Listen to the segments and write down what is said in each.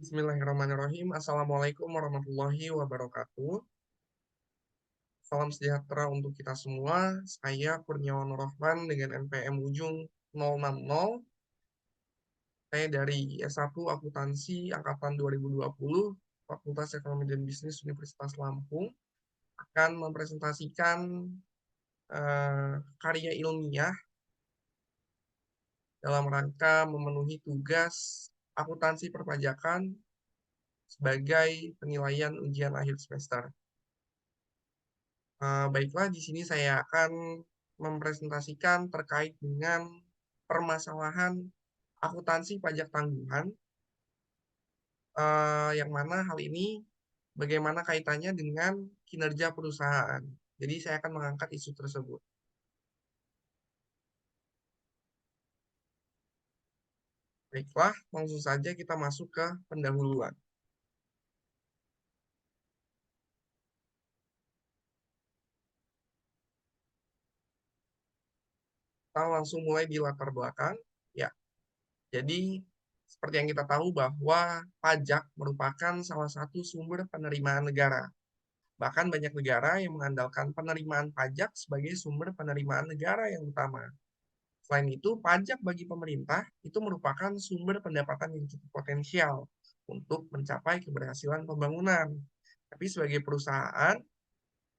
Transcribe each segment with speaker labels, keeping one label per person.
Speaker 1: Bismillahirrahmanirrahim. Assalamualaikum warahmatullahi wabarakatuh. Salam sejahtera untuk kita semua. Saya Kurniawan Rahman dengan NPM ujung 060. Saya dari S1 Akuntansi Angkatan 2020, Fakultas Ekonomi dan Bisnis Universitas Lampung, akan mempresentasikan karya ilmiah dalam rangka memenuhi tugas akuntansi perpajakan sebagai penilaian ujian akhir semester. Baiklah, di sini saya akan mempresentasikan terkait dengan permasalahan akuntansi pajak tanggungan, yang mana hal ini bagaimana kaitannya dengan kinerja perusahaan. Jadi saya akan mengangkat isu tersebut. Baiklah, langsung saja kita masuk ke pendahuluan. Kita langsung mulai di latar belakang. Ya, jadi seperti yang kita tahu bahwa pajak merupakan salah satu sumber penerimaan negara. Bahkan banyak negara yang mengandalkan penerimaan pajak sebagai sumber penerimaan negara yang utama. Selain itu, pajak bagi pemerintah itu merupakan sumber pendapatan yang cukup potensial untuk mencapai keberhasilan pembangunan. Tapi sebagai perusahaan,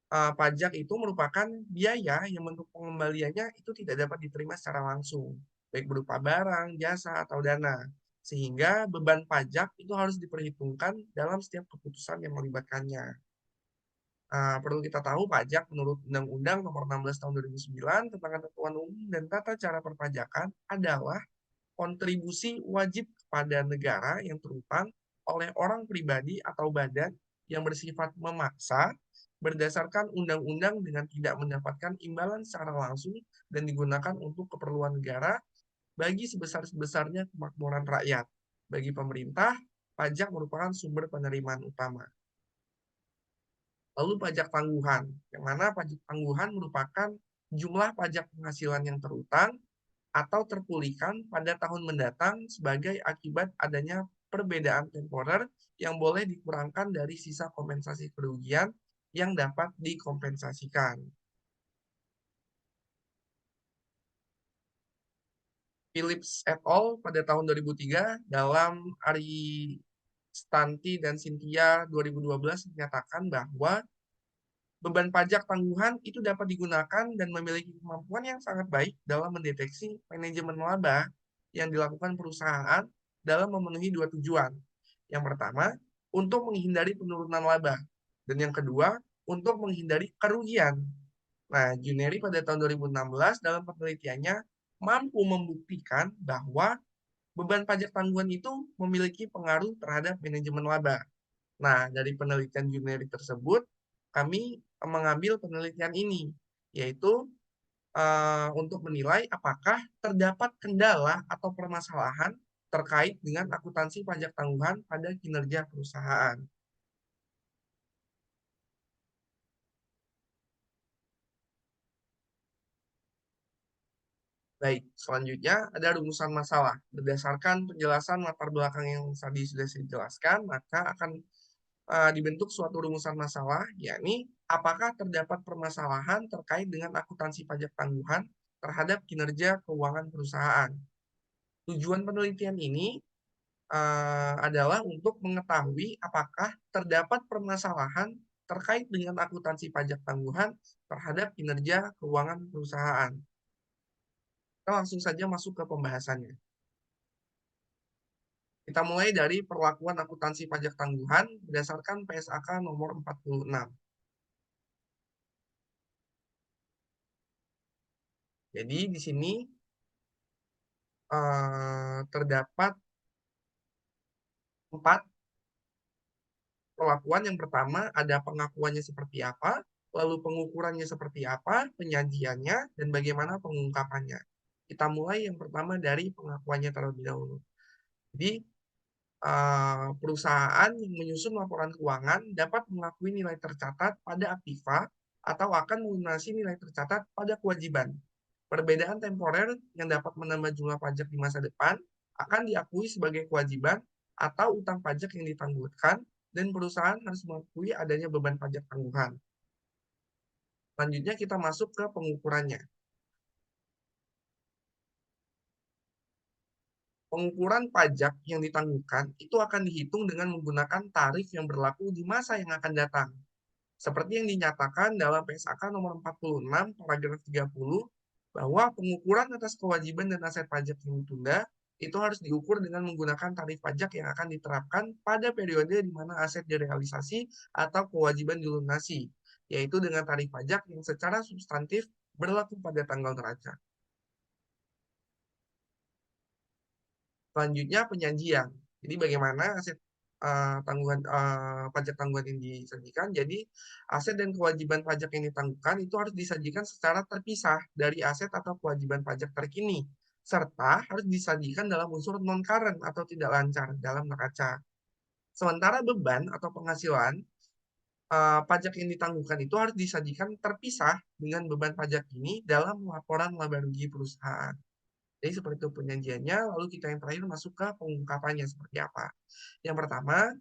Speaker 1: pajak itu merupakan biaya yang bentuk pengembaliannya itu tidak dapat diterima secara langsung, baik berupa barang, jasa, atau dana. Sehingga beban pajak itu harus diperhitungkan dalam setiap keputusan yang melibatkannya. Perlu kita tahu pajak menurut Undang-Undang Nomor 16 Tahun 2009 tentang Ketentuan Umum dan Tata Cara Perpajakan adalah kontribusi wajib kepada negara yang terutang oleh orang pribadi atau badan yang bersifat memaksa berdasarkan undang-undang dengan tidak mendapatkan imbalan secara langsung dan digunakan untuk keperluan negara bagi sebesar-besarnya kemakmuran rakyat. Bagi pemerintah, pajak merupakan sumber penerimaan utama. Lalu pajak tangguhan, yang mana pajak tangguhan merupakan jumlah pajak penghasilan yang terutang atau terpulihkan pada tahun mendatang sebagai akibat adanya perbedaan temporer yang boleh dikurangkan dari sisa kompensasi kerugian yang dapat dikompensasikan. Philips et al. Pada tahun 2003 dalam Aristanti dan Cynthia 2012 menyatakan bahwa beban pajak tangguhan itu dapat digunakan dan memiliki kemampuan yang sangat baik dalam mendeteksi manajemen laba yang dilakukan perusahaan dalam memenuhi dua tujuan. Yang pertama, untuk menghindari penurunan laba. Dan yang kedua, untuk menghindari kerugian. Nah, Juneri pada tahun 2016 dalam penelitiannya mampu membuktikan bahwa beban pajak tanggungan itu memiliki pengaruh terhadap manajemen laba. Nah, dari penelitian Juneri tersebut, kami mengambil penelitian ini, yaitu untuk menilai apakah terdapat kendala atau permasalahan terkait dengan akuntansi pajak tanggungan pada kinerja perusahaan. Baik, selanjutnya ada rumusan masalah. Berdasarkan penjelasan latar belakang yang tadi sudah saya jelaskan, maka akan dibentuk suatu rumusan masalah, yakni apakah terdapat permasalahan terkait dengan akuntansi pajak tangguhan terhadap kinerja keuangan perusahaan. Tujuan penelitian ini adalah untuk mengetahui apakah terdapat permasalahan terkait dengan akuntansi pajak tangguhan terhadap kinerja keuangan perusahaan. Kita langsung saja masuk ke pembahasannya. Kita mulai dari perlakuan akuntansi pajak tangguhan berdasarkan PSAK nomor 46. Jadi di sini terdapat 4 perlakuan. Yang pertama ada pengakuannya seperti apa, lalu pengukurannya seperti apa, penyajiannya, dan bagaimana pengungkapannya. Kita mulai yang pertama dari pengakuannya terlebih dahulu. Jadi perusahaan yang menyusun laporan keuangan dapat mengakui nilai tercatat pada aktiva atau akan melunasi nilai tercatat pada kewajiban. Perbedaan temporer yang dapat menambah jumlah pajak di masa depan akan diakui sebagai kewajiban atau utang pajak yang ditangguhkan, dan perusahaan harus mengakui adanya beban pajak tangguhan. Selanjutnya kita masuk ke pengukurannya. Pengukuran pajak yang ditangguhkan itu akan dihitung dengan menggunakan tarif yang berlaku di masa yang akan datang. Seperti yang dinyatakan dalam PSAK nomor 46 paragraf 30 bahwa pengukuran atas kewajiban dan aset pajak yang ditunda itu harus diukur dengan menggunakan tarif pajak yang akan diterapkan pada periode di mana aset direalisasi atau kewajiban dilunasi, yaitu dengan tarif pajak yang secara substantif berlaku pada tanggal neraca. Selanjutnya penyajian. Jadi bagaimana aset pajak tangguhan yang disajikan. Jadi aset dan kewajiban pajak yang ditangguhkan itu harus disajikan secara terpisah dari aset atau kewajiban pajak terkini, serta harus disajikan dalam unsur non-current atau tidak lancar dalam neraca. Sementara beban atau penghasilan pajak yang ditangguhkan itu harus disajikan terpisah dengan beban pajak ini dalam laporan laba rugi perusahaan. Jadi seperti itu penyajiannya, lalu kita yang terakhir masuk ke pengungkapannya seperti apa. Yang pertama,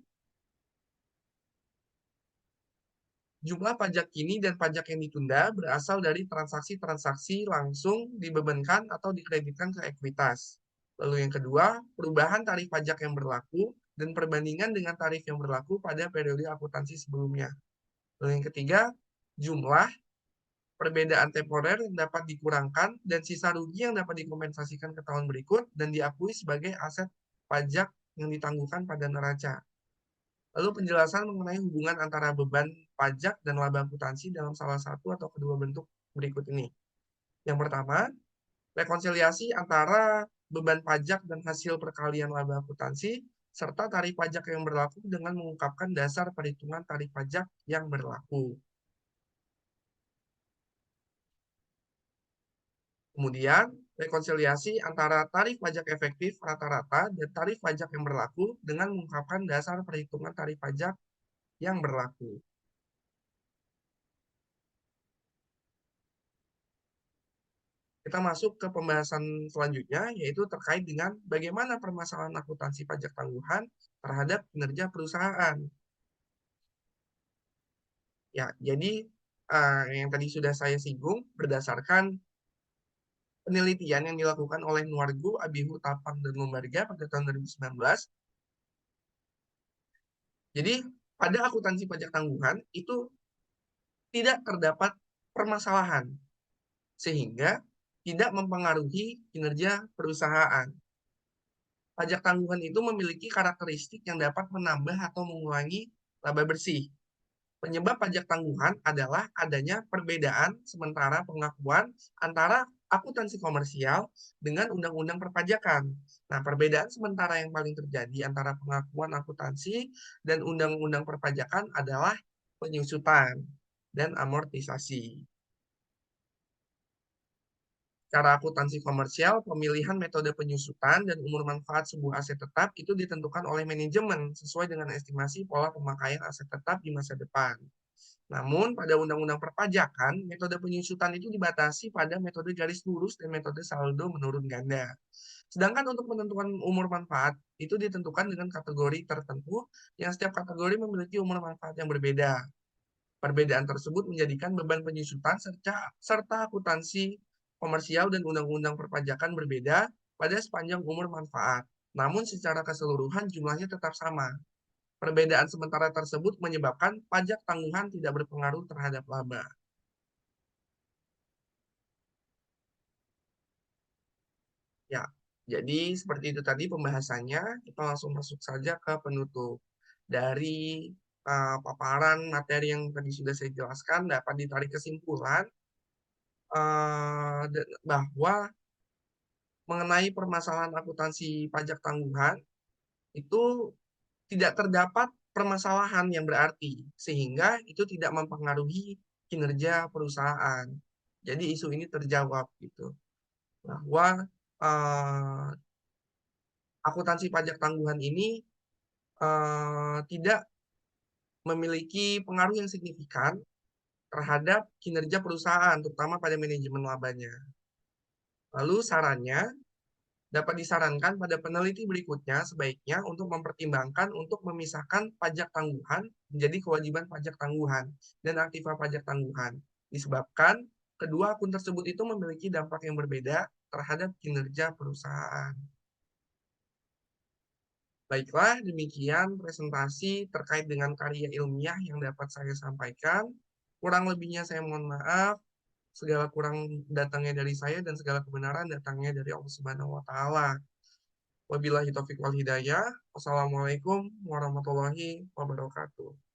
Speaker 1: jumlah pajak kini dan pajak yang ditunda berasal dari transaksi-transaksi langsung dibebankan atau dikreditkan ke ekuitas. Lalu yang kedua, perubahan tarif pajak yang berlaku dan perbandingan dengan tarif yang berlaku pada periode akuntansi sebelumnya. Lalu yang ketiga, jumlah perbedaan temporer yang dapat dikurangkan dan sisa rugi yang dapat dikompensasikan ke tahun berikut dan diakui sebagai aset pajak yang ditangguhkan pada neraca. Lalu penjelasan mengenai hubungan antara beban pajak dan laba akuntansi dalam salah satu atau kedua bentuk berikut ini. Yang pertama, rekonsiliasi antara beban pajak dan hasil perkalian laba akuntansi serta tarif pajak yang berlaku dengan mengungkapkan dasar perhitungan tarif pajak yang berlaku. Kemudian, rekonsiliasi antara tarif pajak efektif rata-rata dan tarif pajak yang berlaku dengan mengungkapkan dasar perhitungan tarif pajak yang berlaku. Kita masuk ke pembahasan selanjutnya, yaitu terkait dengan bagaimana permasalahan akuntansi pajak tangguhan terhadap kinerja perusahaan. Ya, jadi yang tadi sudah saya singgung, berdasarkan penelitian yang dilakukan oleh Nuargo, Abihu, Tapang, dan Lumbarga pada tahun 2019, jadi pada akuntansi pajak tangguhan itu tidak terdapat permasalahan, sehingga tidak mempengaruhi kinerja perusahaan. Pajak tangguhan itu memiliki karakteristik yang dapat menambah atau mengurangi laba bersih. Penyebab pajak tangguhan adalah adanya perbedaan sementara pengakuan antara akuntansi komersial dengan undang-undang perpajakan. Nah, perbedaan sementara yang paling terjadi antara pengakuan akuntansi dan undang-undang perpajakan adalah penyusutan dan amortisasi. Cara akuntansi komersial, pemilihan metode penyusutan dan umur manfaat sebuah aset tetap itu ditentukan oleh manajemen sesuai dengan estimasi pola pemakaian aset tetap di masa depan. Namun, pada undang-undang perpajakan, metode penyusutan itu dibatasi pada metode garis lurus dan metode saldo menurun ganda. Sedangkan untuk penentuan umur manfaat, itu ditentukan dengan kategori tertentu yang setiap kategori memiliki umur manfaat yang berbeda. Perbedaan tersebut menjadikan beban penyusutan serta akuntansi komersial dan undang-undang perpajakan berbeda pada sepanjang umur manfaat. Namun secara keseluruhan jumlahnya tetap sama. Perbedaan sementara tersebut menyebabkan pajak tangguhan tidak berpengaruh terhadap laba. Ya, jadi seperti itu tadi pembahasannya. Kita langsung masuk saja ke penutup. Dari paparan materi yang tadi sudah saya jelaskan, dapat ditarik kesimpulan bahwa mengenai permasalahan akuntansi pajak tangguhan itu tidak terdapat permasalahan yang berarti, sehingga itu tidak mempengaruhi kinerja perusahaan. Jadi isu ini terjawab gitu, bahwa eh, akuntansi pajak tangguhan ini tidak memiliki pengaruh yang signifikan terhadap kinerja perusahaan, terutama pada manajemen labanya. Lalu sarannya, Dapat disarankan pada peneliti berikutnya sebaiknya untuk mempertimbangkan untuk memisahkan pajak tangguhan menjadi kewajiban pajak tangguhan dan aktiva pajak tangguhan. Disebabkan kedua akun tersebut itu memiliki dampak yang berbeda terhadap kinerja perusahaan. Baiklah, demikian presentasi terkait dengan karya ilmiah yang dapat saya sampaikan. Kurang lebihnya saya mohon maaf. Segala kurang datangnya dari saya dan segala kebenaran datangnya dari Allah Subhanahu wa taala. Wabillahi taufiq wal hidayah. Wassalamualaikum warahmatullahi wabarakatuh.